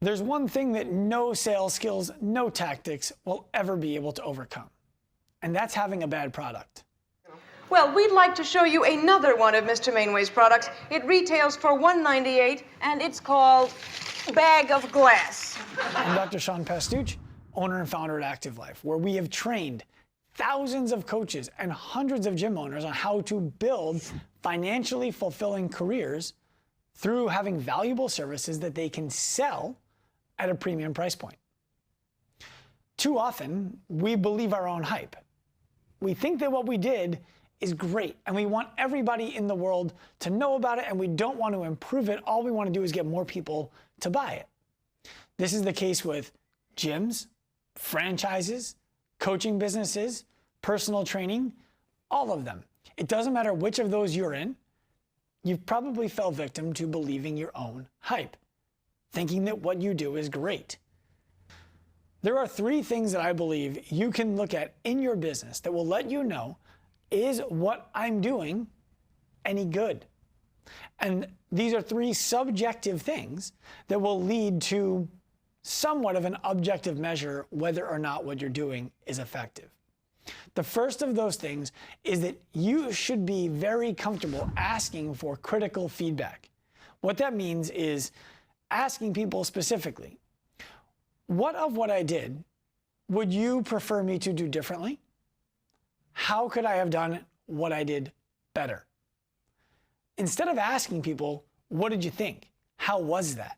There's one thing that no sales skills, no tactics will ever be able to overcome, and that's having a bad product. Well, we'd like to show you another one of Mr. Mainway's products. It retails for $198, and it's called Bag of Glass. I'm Dr. Sean Pastuch, owner and founder at Active Life, where we have trained thousands of coaches and hundreds of gym owners on how to build financially fulfilling careers through having valuable services that they can sell at a premium price point. Too often, we believe our own hype. We think that what we did is great, and we want everybody in the world to know about it, and we don't want to improve it. All we want to do is get more people to buy it. This is the case with gyms, franchises, coaching businesses, personal training, all of them. It doesn't matter which of those you're in, you've probably fell victim to believing your own hype, thinking that what you do is great. There are three things that I believe you can look at in your business that will let you know, is what I'm doing any good? And these are three subjective things that will lead to somewhat of an objective measure whether or not what you're doing is effective. The first of those things is that you should be very comfortable asking for critical feedback. What that means is asking people specifically, what of what I did would you prefer me to do differently? How could I have done what I did better? Instead of asking people, what did you think? How was that?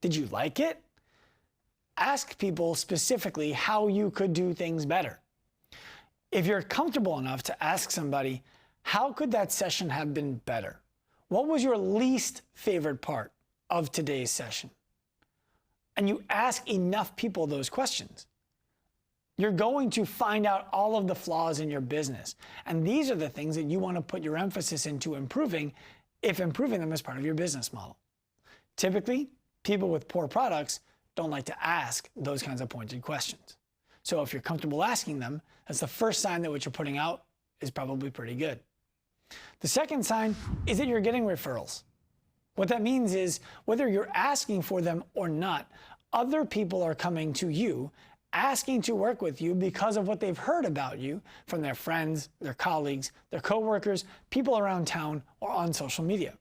Did you like it? Ask people specifically how you could do things better. If you're comfortable enough to ask somebody, how could that session have been better? What was your least favorite part of today's session? And you ask enough people those questions, you're going to find out all of the flaws in your business. And these are the things that you want to put your emphasis into improving, if improving them is part of your business model. Typically, people with poor products don't like to ask those kinds of pointed questions. So if you're comfortable asking them, that's the first sign that what you're putting out is probably pretty good. The second sign is that you're getting referrals. What that means is whether you're asking for them or not, other people are coming to you asking to work with you because of what they've heard about you from their friends, their colleagues, their coworkers, people around town, or on social media.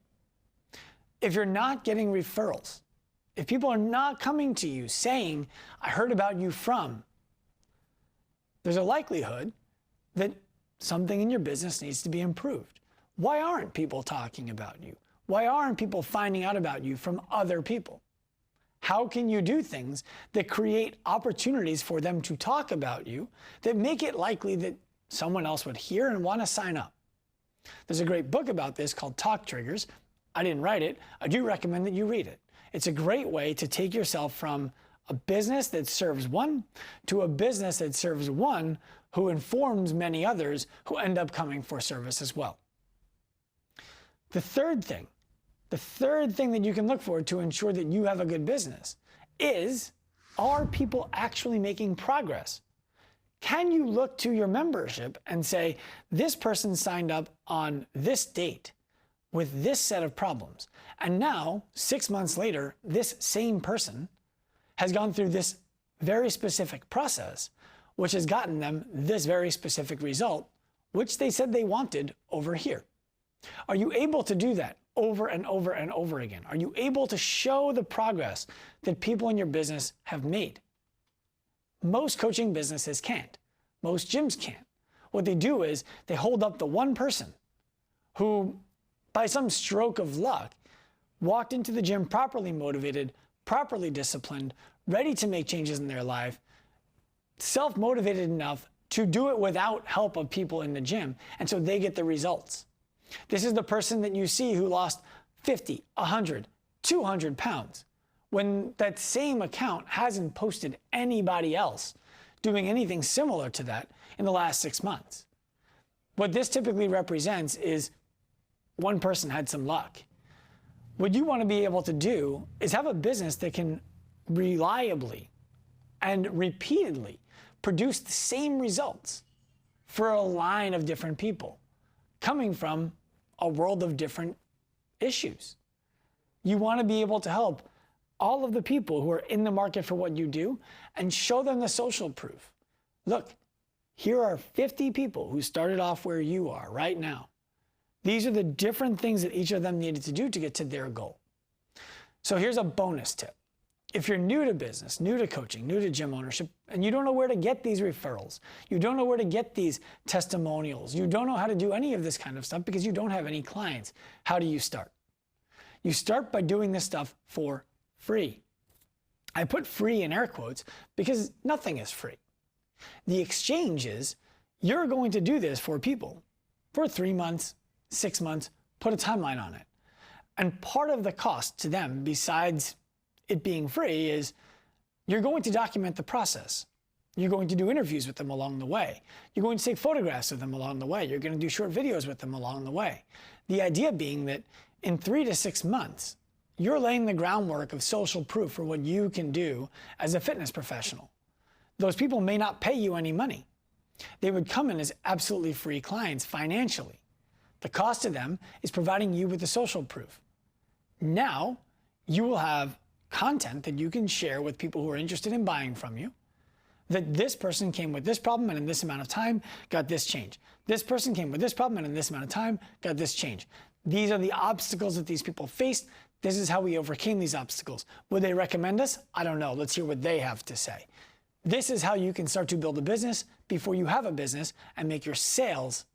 If you're not getting referrals, if people are not coming to you saying, I heard about you from, there's a likelihood that something in your business needs to be improved. Why aren't people talking about you? Why aren't people finding out about you from other people? How can you do things that create opportunities for them to talk about you that make it likely that someone else would hear and want to sign up? There's a great book about this called Talk Triggers. I didn't write it. I do recommend that you read it. It's a great way to take yourself from a business that serves one to a business that serves one who informs many others who end up coming for service as well. The third thing that you can look for to ensure that you have a good business is, are people actually making progress? Can you look to your membership and say, this person signed up on this date with this set of problems, and now 6 months later, this same person has gone through this very specific process, which has gotten them this very specific result, which they said they wanted over here. Are you able to do that over and over and over again? Are you able to show the progress that people in your business have made? Most coaching businesses can't. Most gyms can't. What they do is they hold up the one person who, by some stroke of luck, walked into the gym properly motivated, properly disciplined, ready to make changes in their life, self-motivated enough to do it without help of people in the gym, and so they get the results. This is the person that you see who lost 50, 100, 200 pounds when that same account hasn't posted anybody else doing anything similar to that in the last 6 months. What this typically represents is one person had some luck. What you want to be able to do is have a business that can reliably and repeatedly produce the same results for a line of different people coming from a world of different issues. You want to be able to help all of the people who are in the market for what you do and show them the social proof. Look, here are 50 people who started off where you are right now. These are the different things that each of them needed to do to get to their goal. So here's a bonus tip. If you're new to business, new to coaching, new to gym ownership, and you don't know where to get these referrals, you don't know where to get these testimonials, you don't know how to do any of this kind of stuff because you don't have any clients, how do you start? You start by doing this stuff for free. I put free in air quotes because nothing is free. The exchange is you're going to do this for people for 3 months, 6 months, put a timeline on it. And part of the cost to them, besides it being free, is you're going to document the process. You're going to do interviews with them along the way. You're going to take photographs of them along the way. You're going to do short videos with them along the way. The idea being that in 3 to 6 months, you're laying the groundwork of social proof for what you can do as a fitness professional. Those people may not pay you any money. They would come in as absolutely free clients financially. The cost to them is providing you with the social proof. Now, you will have content that you can share with people who are interested in buying from you, that this person came with this problem and in this amount of time got this change. This person came with this problem and in this amount of time got this change. These are the obstacles that these people faced. This is how we overcame these obstacles. Would they recommend us? I don't know. Let's hear what they have to say. This is how you can start to build a business before you have a business and make your sales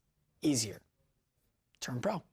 easier. Turn pro.